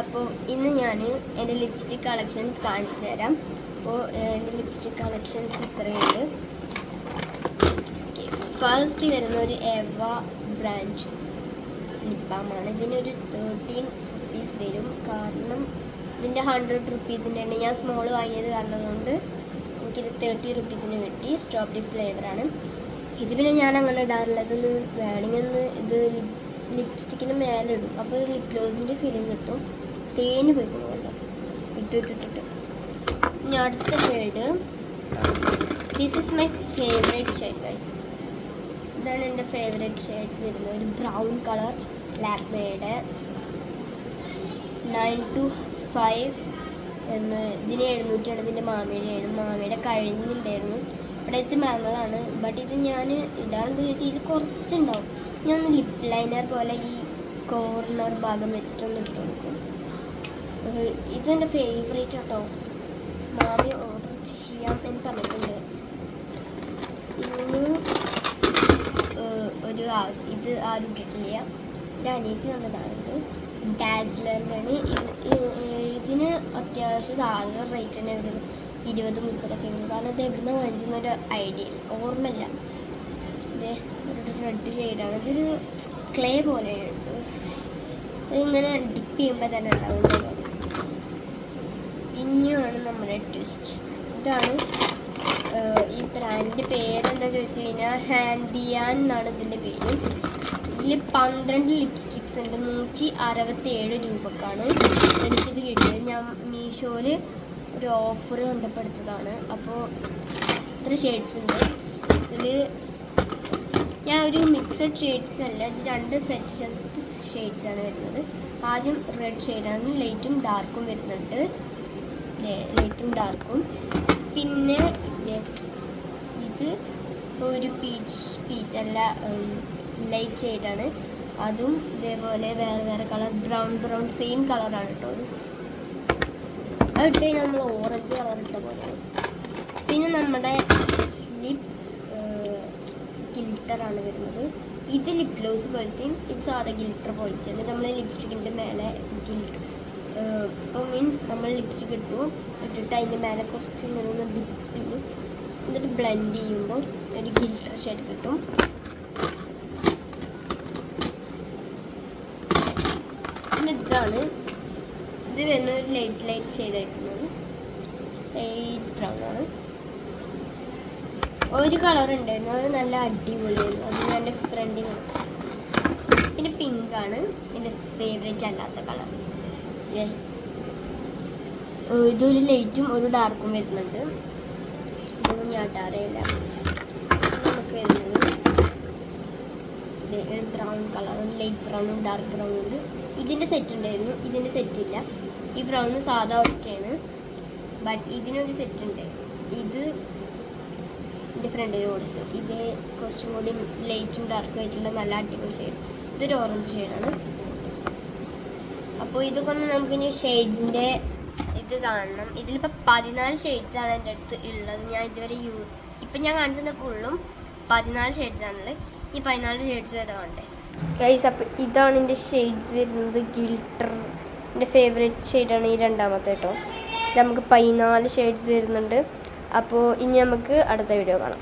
അപ്പോൾ ഇന്ന് ഞാൻ എൻ്റെ ലിപ്സ്റ്റിക് കളക്ഷൻസ് കാണിച്ചു തരാം. അപ്പോൾ എൻ്റെ ലിപ്സ്റ്റിക് കളക്ഷൻസ് ഇത്രയുണ്ട്. ഫസ്റ്റ് വരുന്ന ഒരു എവ ബ്രാൻഡ് ലിപ് ബാമാണ്. ഇതിനൊരു 13 റുപ്പീസ് വരും. കാരണം ഇതിൻ്റെ 100 റുപ്പീസിൻ്റെ ആണ്. ഞാൻ സ്മോൾ വാങ്ങിയത് കാരണം കൊണ്ട് എനിക്കിത് 30 റുപ്പീസിന് കിട്ടി. സ്ട്രോബെറി ഫ്ലേവറാണ്. ഇത് പിന്നെ ഞാൻ അങ്ങനെ ഇടാറില്ല. ഇതൊന്ന് വേണമെങ്കിൽ ഇത് ലിപ്സ്റ്റിക്കിന് മേലെ ഇടും. അപ്പോൾ ഒരു ലിപ് ഗ്ലോസിൻ്റെ ഫീലിംഗ് കിട്ടും. തേന് പോയിക്കൊണ്ടു ഇട്ടിട്ടിട്ട്. ഇനി അടുത്ത shade, this is my favourite shade guys. ഇതാണ് എൻ്റെ ഫേവറേറ്റ് ഷെയ്ഡ് വരുന്നത്. ഒരു ബ്രൗൺ കളർ ലാക്മേയുടെ 925 എന്ന്. ഇതിന് 700 ഇതിൻ്റെ മാമയുടെ കഴിഞ്ഞിട്ടുണ്ടായിരുന്നു. ഇവിടെ വെച്ച് മറന്നതാണ്. ബട്ട് ഇത് ഞാൻ ഇടാറുണ്ട് ചോദിച്ചാൽ ഇതിൽ കുറച്ചുണ്ടാവും. ഞാൻ ഒന്ന് ലിപ് ലൈനർ പോലെ ഈ കോർണർ ഭാഗം വെച്ചിട്ടൊന്ന് ഇട്ട് കൊടുക്കും. ഇതെൻ്റെ ഫേവറേറ്റ് കേട്ടോ. മാമി ഓർഡർ ചെയ്യാം എന്ന് പറഞ്ഞിട്ടുണ്ട്. ഇന്ന് ഇത് ആരും ഇട്ടിട്ടില്ല. എൻ്റെ അനിയത്തി കൊണ്ടിടാറുണ്ട്. ഡാസ്ലറിൻ്റെ ആണ്. ഇതിന് അത്യാവശ്യം സാധാരണ റേറ്റ് തന്നെ വരുന്നത് 20-30 വരും. കാരണം ഇത് എവിടെ നിന്ന് വാങ്ങിച്ചെന്നൊരു ഐഡിയ ഓർമ്മയില്ല. ഇത് ഒരു റെഡ് ഷെയ്ഡാണ്. ഇതൊരു ക്ലേ പോലെയുണ്ട്. ഇതിങ്ങനെ ഡിപ്പ് ചെയ്യുമ്പോൾ തന്നെ ഉണ്ടാവും. പിന്നെയാണ് നമ്മുടെ ട്വിസ്റ്റ്. ഇതാണ് ഈ ബ്രാൻഡിൻ്റെ പേരെന്താ ചോദിച്ചു കഴിഞ്ഞാൽ ഹാൻഡിയാൻ എന്നാണ് ഇതിൻ്റെ പേര്. ഇതിൽ 12 ലിപ്സ്റ്റിക്സ് ഉണ്ട്. 167 രൂപക്കാണ് എനിക്കിത് കിട്ടിയത്. ഞാൻ മീഷോയിൽ ഒരു ഓഫർ കണ്ടപ്പെടുത്തതാണ്. അപ്പോൾ ഇത്ര ഷെയ്ഡ്സ് ഉണ്ട്. ഇതിൽ ഞാൻ ഒരു മിക്സഡ് ഷെയ്ഡ്സ് അല്ല, ഇത് 2 സെറ്റ് ഷെയ്ഡ്സാണ് വരുന്നത്. ആദ്യം റെഡ് ഷെയ്ഡാണ്. ലൈറ്റും ഡാർക്കും വരുന്നുണ്ട്. ലൈറ്റും ഡാർക്കും. പിന്നെ ഇത് ഒരു പീച്ച് അല്ല, ലൈറ്റ് ഷെയ്ഡാണ്. അതും ഇതേപോലെ വേറെ കളർ ബ്രൗൺ സെയിം കളറാണ് കേട്ടോ. അതിട്ട് നമ്മൾ ഓറഞ്ച് കളർ ഇട്ട പോലെ. പിന്നെ നമ്മുടെ ലിപ് ഗിൽട്ടറാണ് വരുന്നത്. ഇത് ലിപ് ഗ്ലോസ് പോലത്തെയും ഇത് സാധാ ഗിൽട്ടർ പോലത്തെയാണ്. നമ്മൾ ലിപ്സ്റ്റിക്കിൻ്റെ മേലെ ഗിൽട്ടർ ഇപ്പോൾ മീൻസ് നമ്മൾ ലിപ്സ്റ്റിക് ഇട്ടിട്ട് അതിൻ്റെ മേലെ കുറച്ച് ഇങ്ങനെ ഒന്ന് ഡിപ്പ് ചെയ്യും. എന്നിട്ട് ബ്ലെൻഡ് ചെയ്യുമ്പോൾ ഒരു ഗിൽട്ടർ ഷെയ്ഡ് കിട്ടും. പിന്നെ ഇതാണ്. ഇത് വരുന്ന ഒരു ലൈറ്റ് ഷെയ്ഡ് ആയിട്ടുള്ളത്. ലൈറ്റ് ബ്രൗൺ ആണ്. ഒരു കളർ ഉണ്ടായിരുന്നു, അത് നല്ല അടിപൊളിയായിരുന്നു. അത് ഞാൻ എൻ്റെ ഫ്രണ്ടിന് കൊടുത്തു. പിന്നെ പിങ്കാണ് എൻ്റെ ഫേവറേറ്റ് അല്ലാത്ത കളർ. ഇതൊരു ലൈറ്റും ഒരു ഡാർക്കും വരുന്നുണ്ട്. ഇതൊന്നും ഞാൻ ഇടാറില്ല. നമുക്ക് വരുന്നത് ഒരു ബ്രൗൺ കളറും ലൈറ്റ് ബ്രൗണും ഡാർക്ക് ബ്രൗണും ഉണ്ട്. ഇതിൻ്റെ സെറ്റ് ഉണ്ടായിരുന്നു, ഇതിൻ്റെ സെറ്റില്ല. ഈ ബ്രൗണ് സാധാ ഒറ്റയാണ്. ബട്ട് ഇതിനൊരു സെറ്റ് ഉണ്ട്. ഇത് എൻ്റെ ഫ്രണ്ടിന് കൊടുത്തു. ഇത് കുറച്ചും കൂടി ലൈറ്റും ഡാർക്കും ആയിട്ടുള്ള നല്ല അടിപൊളി ഷെയ്ഡ്. ഇതൊരു ഓറഞ്ച് ഷെയ്ഡാണ്. അപ്പോൾ ഇതൊക്കെ ഒന്ന് നമുക്കിനി ഷെയ്ഡ്സിൻ്റെ ഇത് കാണണം. ഇതിലിപ്പോൾ 14 ഷെയ്ഡ്സാണ് എൻ്റെ അടുത്ത് ഉള്ളത്. ഞാൻ ഇതുവരെ ഇപ്പം ഞാൻ കാണിച്ചത് ഫുള്ളും 14 ഷെയ്ഡ്സാണുള്ളത്. ഈ 14 ഷെയ്ഡ്സ് വരെ വേണ്ടേ ഗൈസ്. അപ്പോൾ ഇതാണ് എൻ്റെ ഷെയ്ഡ്സ് വരുന്നത്. ഗിൽട്ടർ എൻ്റെ ഫേവറേറ്റ് ഷെയ്ഡാണ് ഈ രണ്ടാമത്തെ കേട്ടോ. ഇത് നമുക്ക് 14 ഷെയ്ഡ്സ് വരുന്നുണ്ട്. അപ്പോൾ ഇനി നമുക്ക് അടുത്ത വീഡിയോ കാണാം.